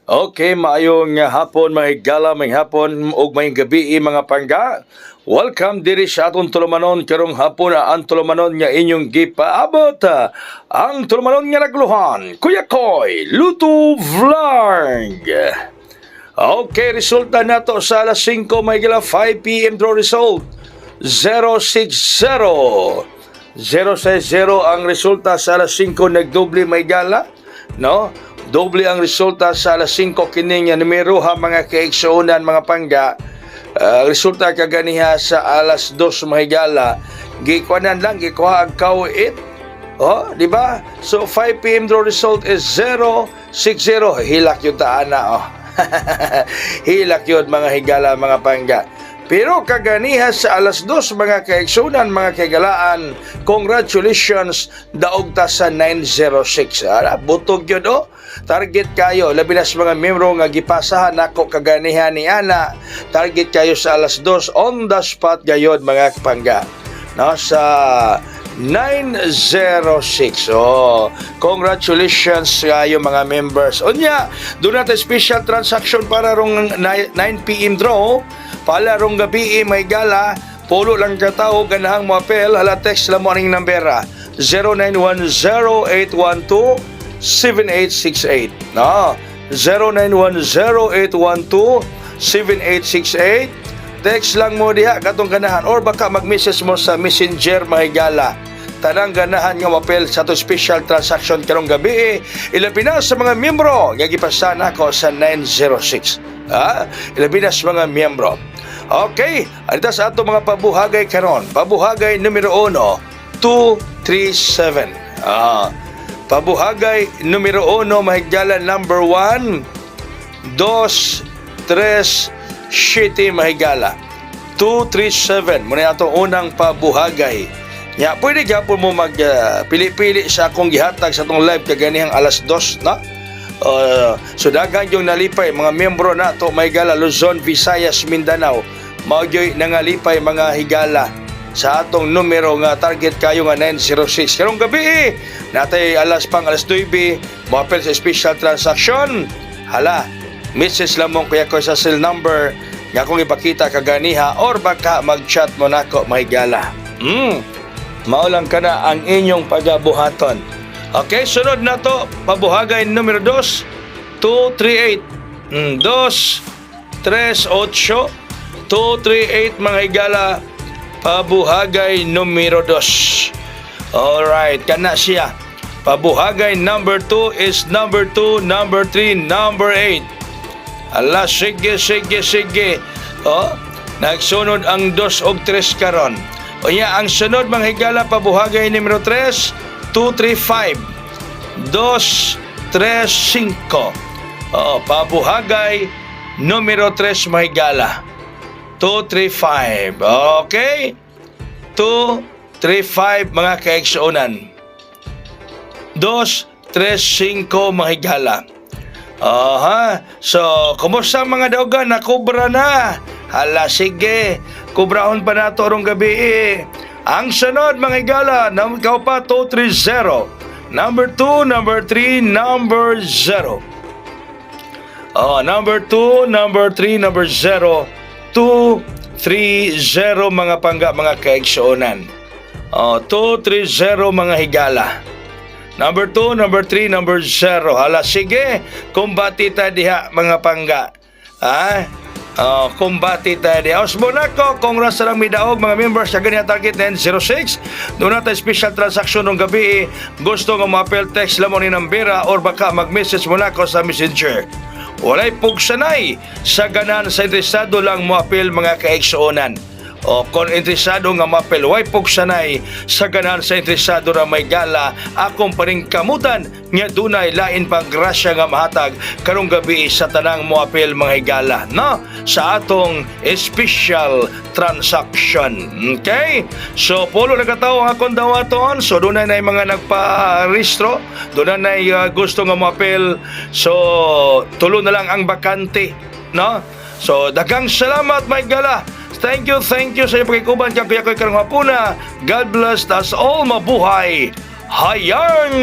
Okay, maayong hapon, mga higala, may hapon, ug may gabi, mga pangga. Welcome diri sa atong tulumanon karong hapon ang tulumanon nga inyong gipaabot. Ang tulumanon nga nagluhan, Kuya Koy, Luto Vlog. Okay, resulta nato sa alas 5, may higala 5 p.m. draw result. 060. 060 ang resulta sa alas 5, nagdoble may gala, no? Doble ang resulta sa alas 5 kining numero ha mga kaigsuunan mga pangga. Resulta kaganiha sa alas 2 mahigala. Gikuanan lang gikuha ang kauit. Oh, di ba? So 5 PM draw result is 060. Hilak yun taana oh. Hilak yun mga higala mga pangga. Pero kaganiha sa alas 2 mga kaigsunan, mga kagalaan, congratulations, daog ta sa 906. Butog yun oh. Target kayo, labi na sa mga membro nga gipasahan nako kaganihan ni Ana. Target kayo sa alas 2 on the spot gayod mga pangga. No, sa 906. Oh, congratulations kayo mga members. Unya, doon natin special transaction para rong 9 PM draw. Pala rong gabi may gala. Pulo lang katao ganahang mo apel. Hala text la morning numbera 0910-812-7868. No, 0910-812-7868. Text lang mo diha katong ganahan or baka mag-message mo sa Messenger mahigala. Tanang ganahan nga mapel sa to special transaction karong gabi. Ilabi na sa mga miyembro nga gipasan ako sa 906. Ilabi na sa mga miyembro. Okay, alita sa ato mga pabuhagay karon. Pabuhagay numero 1, 237. Pabuhagay numero 1 mahigala number 1, 2, 3, 7 mahigala 237. Muna ato unang pabuhagay. Nya pwede gyapon mo mag pili-pili sa akong gihatag sa atong live kaganihang alas 2 na. So dagan yung nalipay mga miyembro na to mahigala Luzon, Visayas, Mindanao. Maugyoy nangalipay mga higala sa atong numero nga target kayo nga 906. Karong gabi natay alas 9 moapel sa special transaction. Hala, message lang mong kuya ko sa cell number nga kung ipakita kaganiha or baka mag-chat mo nako mahigala. Maulang ka na ang inyong pagabuhaton. Okay, sunod na to pabuhagay numero 2, 238. 238 mga higala pabuhagay numero 2. Alright, kana siya. Pabuhagay number 2 is number 2, number 3, number 8. Ala, sige. Nagsunod ang 2 og 3 karon. O ya, ang sunod mga higala pabuhagay numero 3, 235. 235. Pabuhagay numero 3 mga higala 235. Okay? 235 mga kaigsuunan. 235 mga higala. So, kumusta mga daugan? Nakubra na. Hala, sige. Kubrahon pa na ito rong gabi. Ang sunod mga higala, ikaw pa 230. Number 2, number 3, number 0. Number 2, number 3, number 0. 230 mga pangga mga kaigsuunan. 230 mga higala. Number 2, number 3, number 0. Hala, sige. Kumbati ta diha mga pangga. Kumbati ta diha. Osmonako, congrats sa lang midaog mga members sa ganyan target 906. Doon natin special transaction ng gabi. Gusto nga ma-appel text lamon ni Nambera or baka mag-message mo na ako sa Messenger. Walay pugsanay sa ganan sa interesado lang mo apel mga kaigsuonan. O kung interesado nga mapel, way pugsanay sa ganan sa interesado ra may gala, akong paring kamutan nga dunay lain pang grasya nga mahatag karong gabi sa tanang mo apel mga higala, no? Sa atong special transaction. Okay? So, pulo na katawo ang akong dawaton. So, doon na mga nagpa-restro. Doon na gusto nga mapel. So, tulo na lang ang bakante, no? So, daghang salamat mga higala. Thank you sa iyong pagkikuban kaya ko'y karang hapuna. God bless us all, mabuhay. Hayang!